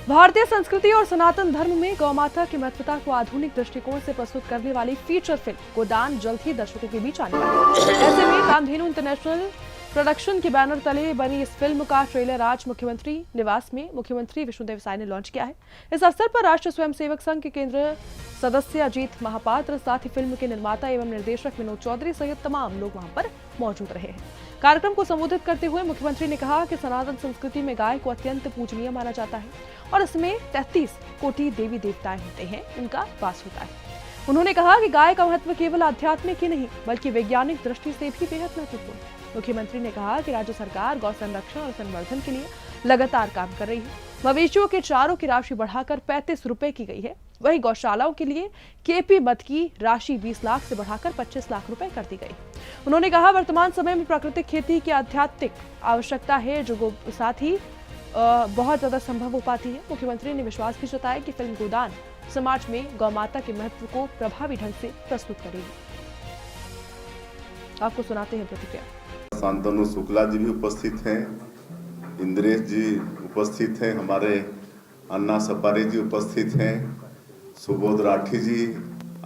भारतीय संस्कृति और सनातन धर्म में गौ माता की महत्वता को आधुनिक दृष्टिकोण से प्रस्तुत करने वाली फीचर फिल्म गोदान जल्द ही दर्शकों के बीच आने वाली है। ऐसे में कामधेनु इंटरनेशनल प्रोडक्शन के बैनर तले बनी इस फिल्म का ट्रेलर आज मुख्यमंत्री निवास में मुख्यमंत्री विष्णुदेव साय ने लॉन्च किया है। इस अवसर पर राष्ट्रीय स्वयंसेवक संघ के केंद्र सदस्य अजीत महापात्र, साथ ही फिल्म के निर्माता एवं निर्देशक विनोद चौधरी सहित तमाम लोग वहां पर मौजूद रहे हैं। कार्यक्रम को संबोधित करते हुए मुख्यमंत्री ने कहा कि सनातन संस्कृति में गाय को अत्यंत पूजनीय माना जाता है और इसमें 33 कोटि देवी देवताएं होते हैं, उनका वास होता है। उन्होंने कहा कि गाय का महत्व केवल आध्यात्मिक ही नहीं बल्कि वैज्ञानिक दृष्टि से भी बेहद महत्वपूर्ण। मुख्यमंत्री ने कहा कि राज्य सरकार गौ संरक्षण और संवर्धन के लिए लगातार काम कर रही है। मवेशियों के चारों की राशि बढ़ाकर 35 रुपए की गई है। वहीं गौशालाओं के लिए केपी मद की राशि 20 लाख से बढ़ाकर 25 लाख रुपए कर दी गई। उन्होंने कहा वर्तमान समय में प्राकृतिक खेती की आध्यात्मिक आवश्यकता है जो साथ ही बहुत ज्यादा संभव हो पाती है। मुख्यमंत्री ने विश्वास भी जताया कि फिल्म गोदान समाज में गौ माता के महत्व को प्रभावी ढंग से प्रस्तुत करेगी। आपको सुनाते हैं प्रतिक्रिया। शांतनु शुक्ला जी भी उपस्थित हैं, इंद्रेश जी उपस्थित हैं, हमारे अन्ना सपारी जी उपस्थित हैं, सुबोध राठी जी,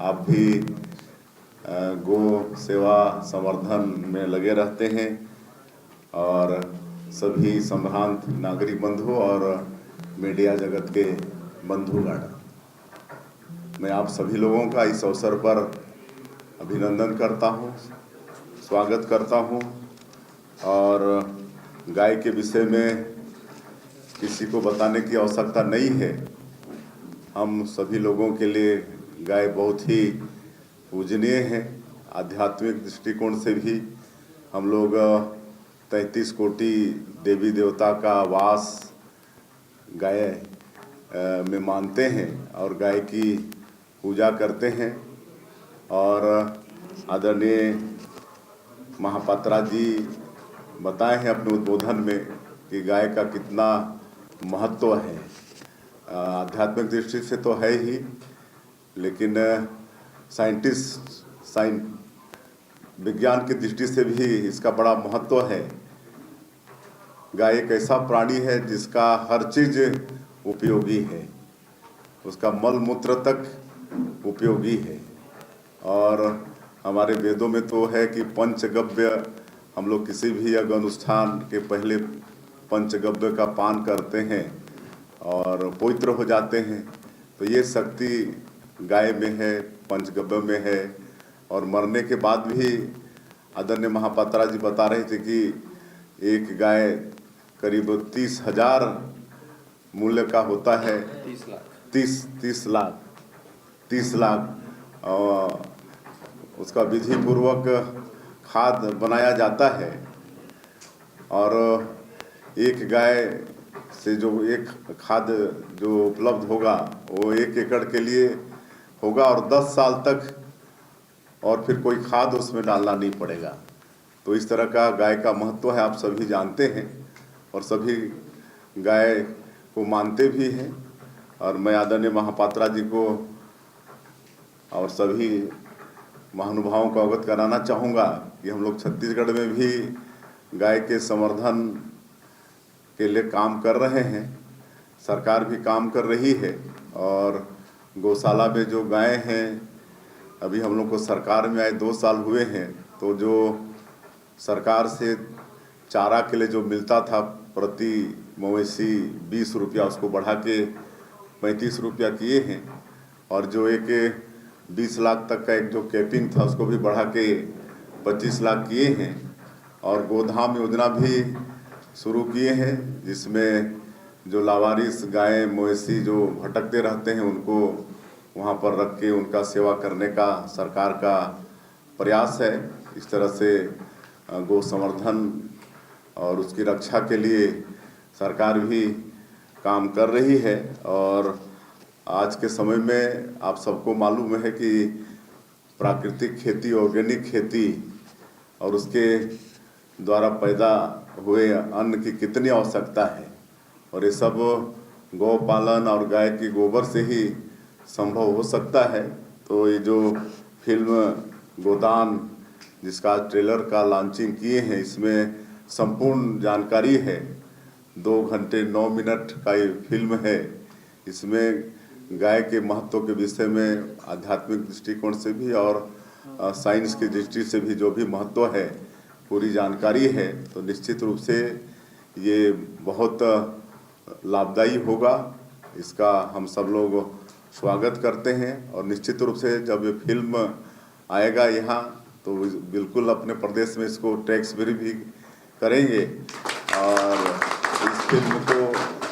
आप भी गो सेवा संवर्धन में लगे रहते हैं, और सभी संभ्रांत नागरिक बंधु और मीडिया जगत के बंधुगण, मैं आप सभी लोगों का इस अवसर पर अभिनंदन करता हूँ, स्वागत करता हूँ। और गाय के विषय में किसी को बताने की आवश्यकता नहीं है। हम सभी लोगों के लिए गाय बहुत ही पूजनीय है। आध्यात्मिक दृष्टिकोण से भी हम लोग 33 कोटि देवी देवता का वास गाय में मानते हैं और गाय की पूजा करते हैं। और आदरणीय महापात्रा जी बताए हैं अपने उद्बोधन में कि गाय का कितना महत्व है। आध्यात्मिक दृष्टि से तो है ही, लेकिन विज्ञान की दृष्टि से भी इसका बड़ा महत्व है। गाय एक ऐसा प्राणी है जिसका हर चीज उपयोगी है, उसका मल मूत्र तक उपयोगी है। और हमारे वेदों में तो है कि पंचगव्य, हम लोग किसी भी यज्ञ अनुष्ठान के पहले पंचगव्य का पान करते हैं और पवित्र हो जाते हैं। तो ये शक्ति गाय में है, पंचगव्य में है। और मरने के बाद भी आदरणीय महापात्रा जी बता रहे थे कि एक गाय करीब 30,000 मूल्य का होता है। 30 लाख और उसका विधि पूर्वक खाद बनाया जाता है। और एक गाय से जो एक खाद जो उपलब्ध होगा वो 1 एकड़ के लिए होगा और 10 साल तक और फिर कोई खाद उसमें डालना नहीं पड़ेगा। तो इस तरह का गाय का महत्व है, आप सभी जानते हैं और सभी गाय को मानते भी हैं। और मैं आदरणीय महापात्रा जी को और सभी महानुभावों को अवगत कराना चाहूँगा कि हम लोग छत्तीसगढ़ में भी गाय के संवर्धन के लिए काम कर रहे हैं। सरकार भी काम कर रही है और गौशाला में जो गाय हैं, अभी हम लोग को सरकार में आए 2 साल हुए हैं, तो जो सरकार से चारा के लिए जो मिलता था प्रति मवेशी 20 रुपया, उसको बढ़ा के 35 रुपया किए हैं। और जो एक 20 लाख तक का एक जो कैपिंग था उसको भी बढ़ा के 25 लाख किए हैं। और गोधाम योजना भी शुरू किए हैं, जिसमें जो लावारिस गाय मवेशी जो भटकते रहते हैं उनको वहाँ पर रख के उनका सेवा करने का सरकार का प्रयास है। इस तरह से गौ संवर्धन और उसकी रक्षा के लिए सरकार भी काम कर रही है। और आज के समय में आप सबको मालूम है कि प्राकृतिक खेती, ऑर्गेनिक खेती और उसके द्वारा पैदा हुए अन्न की कितनी आवश्यकता है। और ये सब गौ पालन और गाय के गोबर से ही संभव हो सकता है। तो ये जो फिल्म गोदान जिसका ट्रेलर का लॉन्चिंग किए हैं, इसमें संपूर्ण जानकारी है। 2 घंटे 9 मिनट का ये फिल्म है। इसमें गाय के महत्व के विषय में आध्यात्मिक दृष्टिकोण से भी और साइंस की दृष्टि से भी जो भी महत्व है पूरी जानकारी है, तो निश्चित रूप से ये बहुत लाभदायी होगा। इसका हम सब लोग स्वागत करते हैं और निश्चित रूप से जब ये फिल्म आएगा यहाँ तो बिल्कुल अपने प्रदेश में इसको टैक्स फ्री भी करेंगे और इस फिल्म को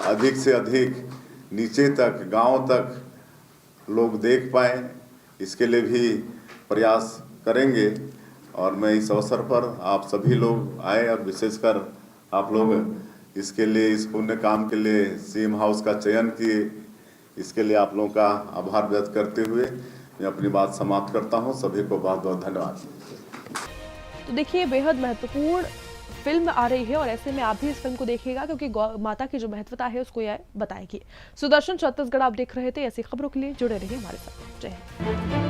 अधिक से अधिक नीचे तक, गांव तक लोग देख पाएँ, इसके लिए भी प्रयास करेंगे। और मैं इस अवसर पर आप सभी लोग आए और विशेषकर आप लोग इसके लिए, इस पुण्य काम के लिए सीएम हाउस का चयन किए, इसके लिए आप लोगों का आभार व्यक्त करते हुए मैं अपनी बात समाप्त करता हूं। सभी को बहुत बहुत धन्यवाद। तो देखिए, बेहद महत्वपूर्ण फिल्म आ रही है और ऐसे में आप भी इस फिल्म को देखिएगा क्योंकि गौ माता की जो महत्वता है उसको यह बताएगी। सुदर्शन छत्तीसगढ़ आप देख रहे थे। ऐसी खबरों के लिए जुड़े रहिए हमारे साथ। जय हिंद।